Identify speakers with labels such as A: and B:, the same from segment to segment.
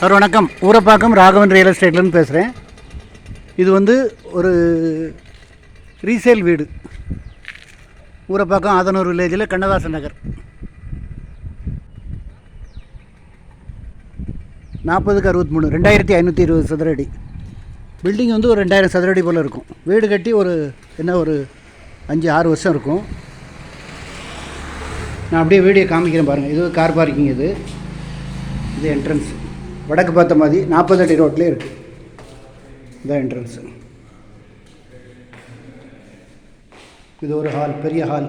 A: Sir வணக்கம். Urapakkam Raghavan real எஸ்டேட்லேருந்து பேசுகிறேன். இது வந்து ஒரு ரீசேல் வீடு. ஊரப்பாக்கம் ஆதனூர் வில்லேஜில் கண்ணதாசன் நகர். 40/63 2520 சதுர அடி. பில்டிங் வந்து ஒரு 2000 சதுர அடி போல் இருக்கும். வீடு கட்டி ஒரு 5-6 வருஷம் இருக்கும். நான் அப்படியே வீடியோ காமிக்கிறேன் பாருங்கள். இது கார் பார்க்கிங். இது என்ட்ரன்ஸ் வடக்கு பார்த்த மாதிரி 40 அடி ரோட்லேயே இருக்குது. இதுதான் என்ட்ரன்ஸு. இது ஒரு ஹால், பெரிய ஹால்.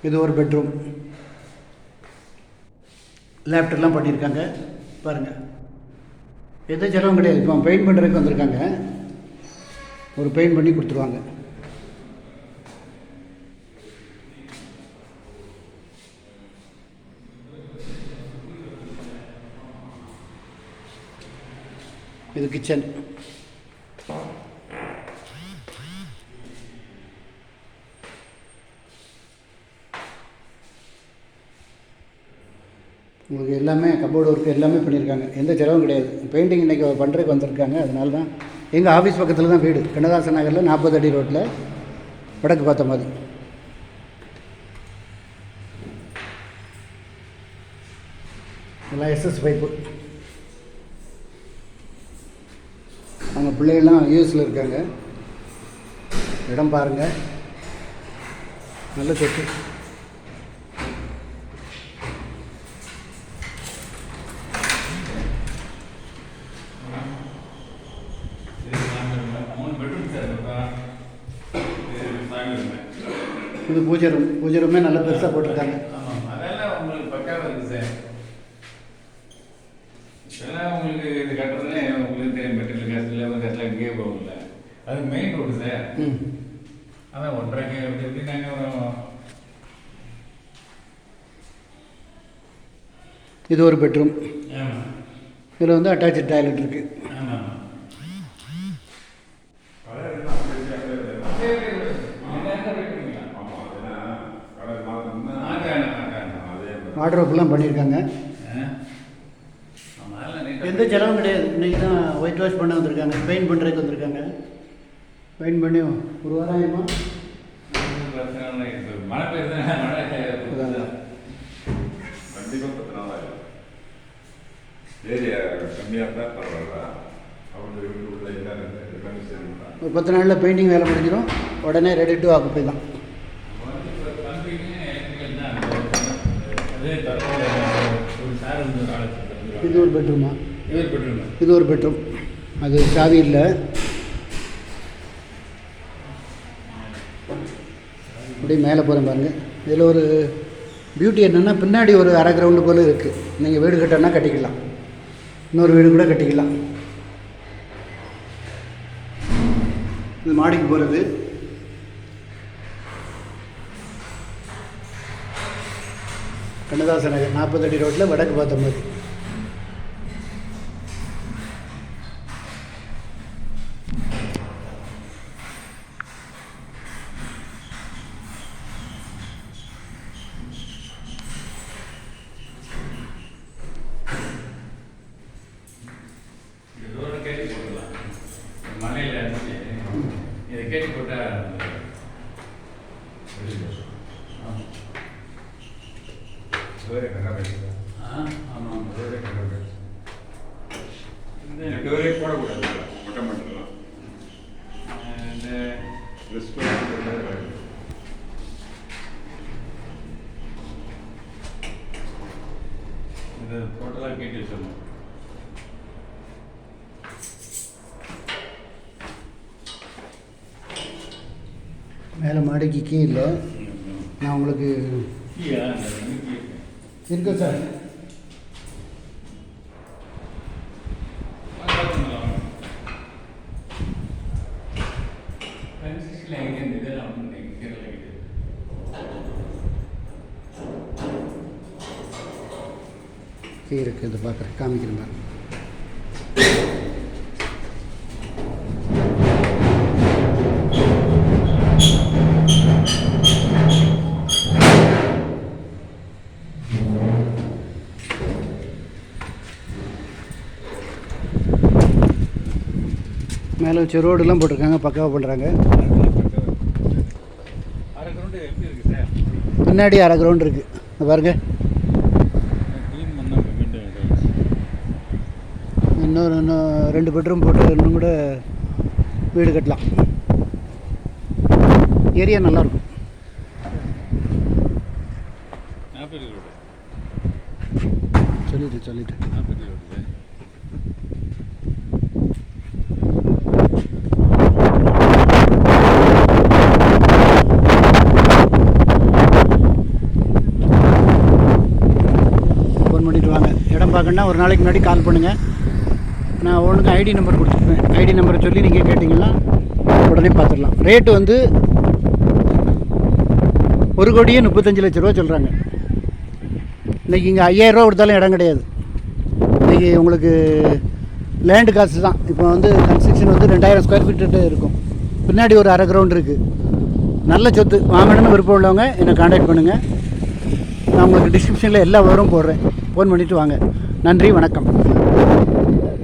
A: இது ஒரு பெட்ரூம். லேப்டர்லாம் பண்ணியிருக்காங்க பாருங்கள். எந்த செலவும் கிடையாது. இப்போ பெயிண்ட் பண்ணுறதுக்கு வந்திருக்காங்க. ஒரு பெயிண்ட் பண்ணி கொடுத்துருவாங்க. இது கிச்சன். உங்களுக்கு எல்லாமே கபோர்டு ஒர்க்கு எல்லாமே பண்ணியிருக்காங்க. எந்த செலவும் கிடையாது. பெயிண்டிங் இன்றைக்கி பண்ணுறதுக்கு வந்திருக்காங்க. அதனால தான் எங்கள் ஆஃபீஸ் பக்கத்தில் தான் வீடு. கண்ணதாசன் நகரில் 40 அடி ரோட்டில் வடக்கு பார்த்த மாதிரி. எல்லாம் எஸ்எஸ் பைப்பு. அவங்க பிள்ளைகள்லாம் யூஎஸில் இருக்காங்க. இடம் பாருங்கள், நல்ல சொத்து. இது பூஜை ரூம். பூஜை ரூமே நல்ல பெருசாக போட்டிருக்காங்க.
B: அதெல்லாம் உங்களுக்கு பக்காவாக இருக்குது சார். இதெல்லாம் உங்களுக்கு இது கட்டுறதுலே உங்களுக்கு தெரியும். மெட்டீரியல் காசு லேபர் காசுலாம் எங்கேயே போகல. அது மெயின் ரோடு சார். அதான் 1.5 எப்படி நாங்கள்
A: இது ஒரு பெட்ரூம். இதில் வந்து அட்டாச்சு டாய்லெட் இருக்குது. வார்ட்ரோப்லாம் பண்ணியிருக்காங்க. எந்த செலவும் கிடையாது. இன்றைக்கி தான் ஒயிட் வாஷ் பண்ண வந்திருக்காங்க. பெயிண்ட் பண்ணுறதுக்கு வந்திருக்காங்க. பெயிண்ட் பண்ணி ஒரு வாரம் ஆகுமா?
B: மழை பெய்யுது. மழை
C: கண்டிப்பாக 10 நாள் ஆகும். ஏரியா கம்மியாக இருந்தால் பரவாயில்ல. அவங்க உள்ள எல்லாமே சரிங்களா?
A: ஒரு 10 நாளில் பெயிண்டிங் வேலை முடிஞ்சிடும். உடனே ரெடி டு ஆக்குப்பை தான். இது ஒரு பெட்ரூமா? இது ஒரு பெட்ரூம். அது சாவி இல்லை. அப்படியே மேலே போகிறேன் பாருங்கள். இதில் ஒரு பியூட்டி என்னென்னா, பின்னாடி ஒரு அரை கிரவுண்டு போல் இருக்குது. நீங்கள் வீடு கட்டணும்னா கட்டிக்கலாம். இன்னொரு வீடு கூட கட்டிக்கலாம். இது மாடிக்கு போகிறது. கண்ணதாசன் நகர் 40 அடி ரோட்டில் வடக்கு பார்த்த மாதிரி.
B: மலையில் இதை கேட்டு போட்டால் ஆமாம்.
C: டோரே போடக்கூடாது. மொட்டை மட்டும்
B: இது டோட்டலாக கேட்டு வச்சிடணும்.
A: மேலே மாடிக்கு கீ இல்லை. நான் உங்களுக்கு இருக்கேன் சார். கீ இருக்குது. இது பார்க்குறேன், காமிக்கிறேன் பாருங்கள். மேலே ரோடெல்லாம் போட்டிருக்காங்க, பக்காவாக பண்ணுறாங்க.
B: அரை கிரவுண்டு எப்படி இருக்குது சார்?
A: பின்னாடி அரை கிரவுண்ட் இருக்குது பாருங்கள்.
B: க்ளீன் பண்ணால் மீண்டும்
A: இன்னும் 2 பெட்ரூம் போட்டு இன்னும் கூட வீடு கட்டலாம். ஏரியா நல்லாயிருக்கும்.
B: நாற்பது ரோடு
A: சொல்லிட்டு
B: 40 ரோடு சார்.
A: ஃபோன் பண்ணிட்டு வாங்க. இடம் பார்க்கணுன்னா ஒரு நாளைக்கு முன்னாடி கால் பண்ணுங்கள். நான் ஒன்றுக்கு ஐடி நம்பர் கொடுத்துருப்பேன். ஐடி நம்பரை சொல்லி நீங்கள் கேட்டிங்கன்னா உடனே பார்த்துடலாம். ரேட்டு வந்து 1,35,00,000 சொல்கிறாங்க. இன்றைக்கி இங்கே 5,000 கொடுத்தாலும் இடம் கிடையாது. இன்றைக்கி உங்களுக்கு லேண்டு காசு தான். இப்போ வந்து கன்ஸ்ட்ரக்ஷன் வந்து 2,000 ஸ்கொயர் ஃபீட்டு இருக்கும். பின்னாடி ஒரு அரை கிரவுண்ட் இருக்குது. நல்ல சொத்து. வாங்கணும்னு விருப்பம் உள்ளவங்க என்னை காண்டாக்ட் பண்ணுங்கள். நான் உங்களுக்கு டிஸ்கிரிப்ஷனில் எல்லா விவரமும் போடுறேன். ஃபோன் பண்ணிவிட்டு வாங்க. நன்றி, வணக்கம்.